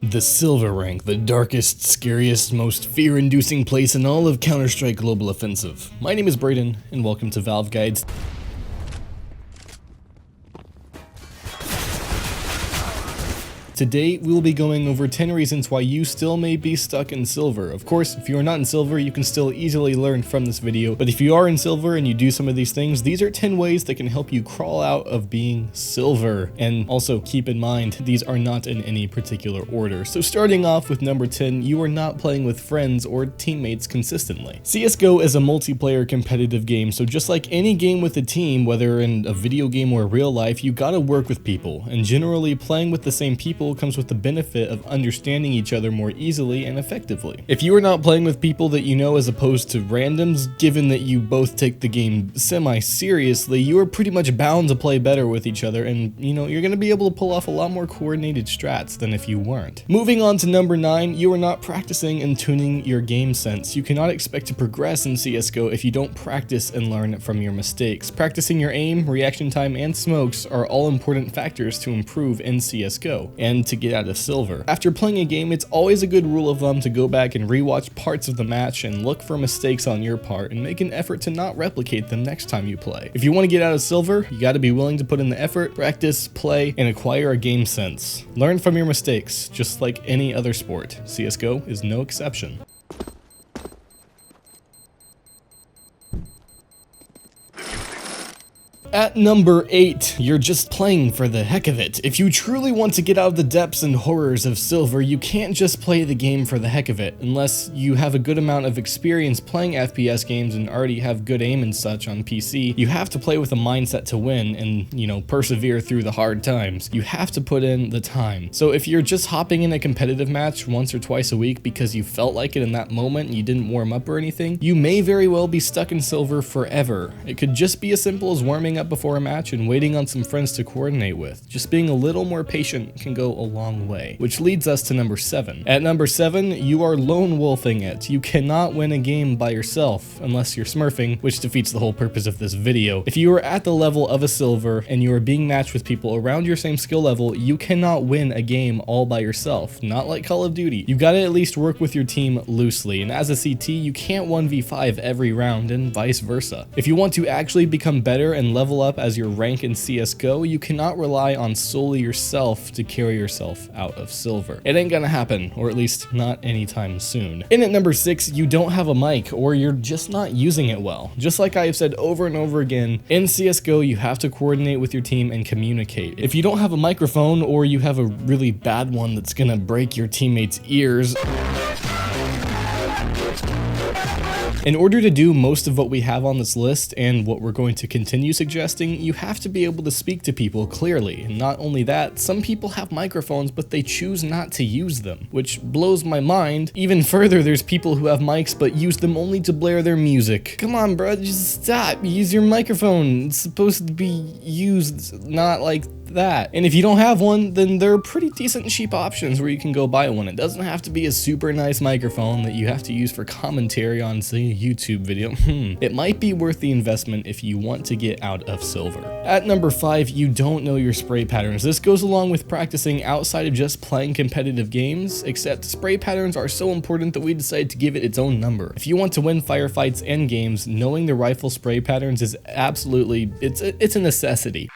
The Silver Rank, the darkest, scariest, most fear-inducing place in all of Counter-Strike Global Offensive. My name is Brayden, and welcome to Valve Guides. Today, we will be going over 10 reasons why you still may be stuck in Silver. Of course, if you are not in Silver, you can still easily learn from this video, but if you are in Silver and you do some of these things, these are 10 ways that can help you crawl out of being Silver. And also, keep in mind, these are not in any particular order. So starting off with number 10, you are not playing with friends or teammates consistently. CSGO is a multiplayer competitive game, so just like any game with a team, whether in a video game or real life, you gotta work with people, and generally playing with the same people comes with the benefit of understanding each other more easily and effectively. If you are not playing with people that you know as opposed to randoms, given that you both take the game semi-seriously, you are pretty much bound to play better with each other, and you're going to be able to pull off a lot more coordinated strats than if you weren't. Moving on to number 9, you are not practicing and tuning your game sense. You cannot expect to progress in CSGO if you don't practice and learn from your mistakes. Practicing your aim, reaction time, and smokes are all important factors to improve in CSGO and to get out of Silver. After playing a game, it's always a good rule of thumb to go back and rewatch parts of the match and look for mistakes on your part and make an effort to not replicate them next time you play. If you want to get out of Silver, you got to be willing to put in the effort, practice, play, and acquire a game sense. Learn from your mistakes, just like any other sport. CSGO is no exception. At number 8, you're just playing for the heck of it. If you truly want to get out of the depths and horrors of Silver, you can't just play the game for the heck of it, unless you have a good amount of experience playing FPS games and already have good aim and such on PC. You have to play with a mindset to win and, persevere through the hard times. You have to put in the time. So if you're just hopping in a competitive match once or twice a week because you felt like it in that moment and you didn't warm up or anything, you may very well be stuck in Silver forever. It could just be as simple as warming up before a match and waiting on some friends to coordinate with. Just being a little more patient can go a long way. Which leads us to number 7. At number 7, you are lone wolfing it. You cannot win a game by yourself unless you're smurfing, which defeats the whole purpose of this video. If you are at the level of a Silver and you are being matched with people around your same skill level, you cannot win a game all by yourself. Not like Call of Duty. You gotta at least work with your team loosely, and as a CT, you can't 1v5 every round and vice versa. If you want to actually become better and level up as your rank in CSGO, you cannot rely on solely yourself to carry yourself out of Silver. It ain't gonna happen, or at least not anytime soon. And at number 6, you don't have a mic, or you're just not using it well. Just like I have said over and over again, in CSGO you have to coordinate with your team and communicate. If you don't have a microphone, or you have a really bad one that's gonna break your teammates' ears, in order to do most of what we have on this list and what we're going to continue suggesting, you have to be able to speak to people clearly. And not only that, some people have microphones, but they choose not to use them, which blows my mind. Even further, there's people who have mics but use them only to blare their music. Come on, bro, just stop. Use your microphone. It's supposed to be used not like that. And if you don't have one, then there are pretty decent cheap options where you can go buy one. It doesn't have to be a super nice microphone that you have to use for commentary on, say, a YouTube video. It might be worth the investment if you want to get out of Silver. At number 5, you don't know your spray patterns. This goes along with practicing outside of just playing competitive games, except spray patterns are so important that we decided to give it its own number. If you want to win firefights and games, knowing the rifle spray patterns is absolutely, it's a necessity.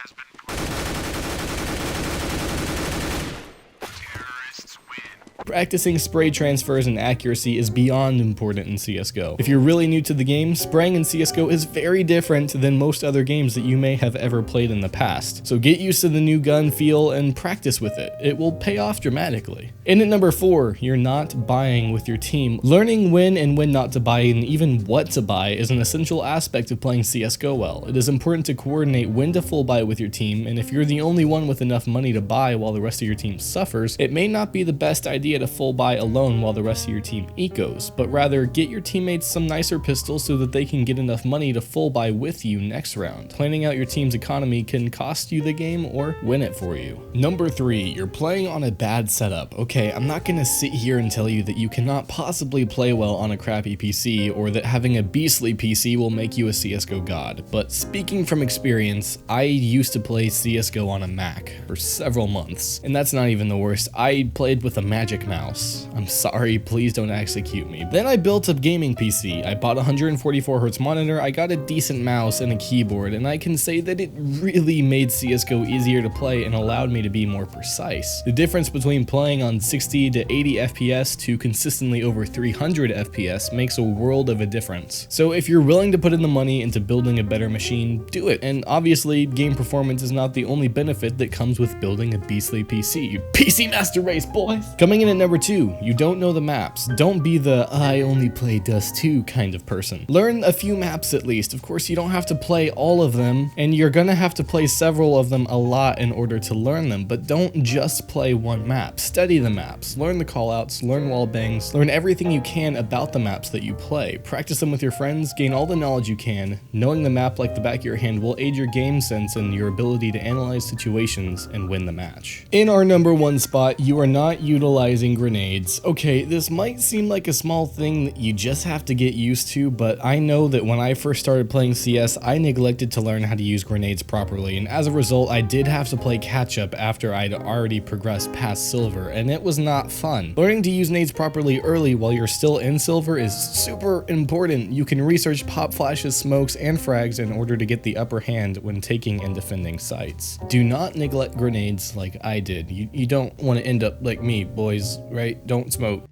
Practicing spray transfers and accuracy is beyond important in CSGO. If you're really new to the game, spraying in CSGO is very different than most other games that you may have ever played in the past. So get used to the new gun feel and practice with it. It will pay off dramatically. And at number 4, you're not buying with your team. Learning when and when not to buy and even what to buy is an essential aspect of playing CSGO well. It is important to coordinate when to full buy with your team, and if you're the only one with enough money to buy while the rest of your team suffers, it may not be the best idea to full buy alone while the rest of your team ecos, but rather get your teammates some nicer pistols so that they can get enough money to full buy with you next round. Planning out your team's economy can cost you the game or win it for you. Number 3, you're playing on a bad setup. Okay, I'm not gonna sit here and tell you that you cannot possibly play well on a crappy PC or that having a beastly PC will make you a CSGO god, but speaking from experience, I used to play CSGO on a Mac for several months, and that's not even the worst. I played with a Magic basic mouse. I'm sorry, please don't execute me. Then I built a gaming PC. I bought a 144Hz monitor, I got a decent mouse and a keyboard, and I can say that it really made CSGO easier to play and allowed me to be more precise. The difference between playing on 60 to 80 FPS to consistently over 300 FPS makes a world of a difference. So if you're willing to put in the money into building a better machine, do it. And obviously, game performance is not the only benefit that comes with building a beastly PC. PC Master Race, boys! Coming in at number 2, you don't know the maps. Don't be the I only play Dust 2 kind of person. Learn a few maps at least. Of course, you don't have to play all of them, and you're gonna have to play several of them a lot in order to learn them, but don't just play one map. Study the maps, learn the callouts, learn wall bangs, learn everything you can about the maps that you play. Practice them with your friends, gain all the knowledge you can. Knowing the map like the back of your hand will aid your game sense and your ability to analyze situations and win the match. In our number 1 spot, you are not utilizing grenades. Okay, this might seem like a small thing that you just have to get used to, but I know that when I first started playing CS, I neglected to learn how to use grenades properly, and as a result, I did have to play catch up after I'd already progressed past silver, and it was not fun. Learning to use nades properly early while you're still in silver is super important. You can research pop flashes, smokes, and frags in order to get the upper hand when taking and defending sites. Do not neglect grenades like I did. You don't want to end up like me, boys, right? Don't smoke.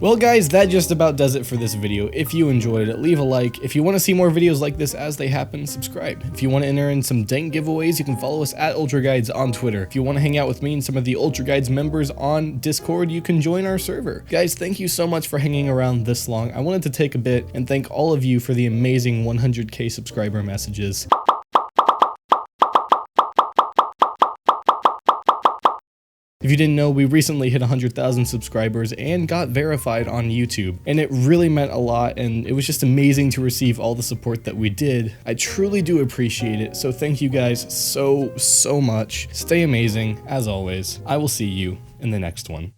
Well guys, that just about does it for this video. If you enjoyed it, leave a like. If you want to see more videos like this as they happen, subscribe. If you want to enter in some dank giveaways, you can follow us at Ultra Guides on Twitter. If you want to hang out with me and some of the Ultra Guides members on Discord, you can join our server. Guys, thank you so much for hanging around this long. I wanted to take a bit and thank all of you for the amazing 100k subscriber messages. If you didn't know, we recently hit 100,000 subscribers and got verified on YouTube, and it really meant a lot, and it was just amazing to receive all the support that we did. I truly do appreciate it, so thank you guys so much. Stay amazing, as always. I will see you in the next one.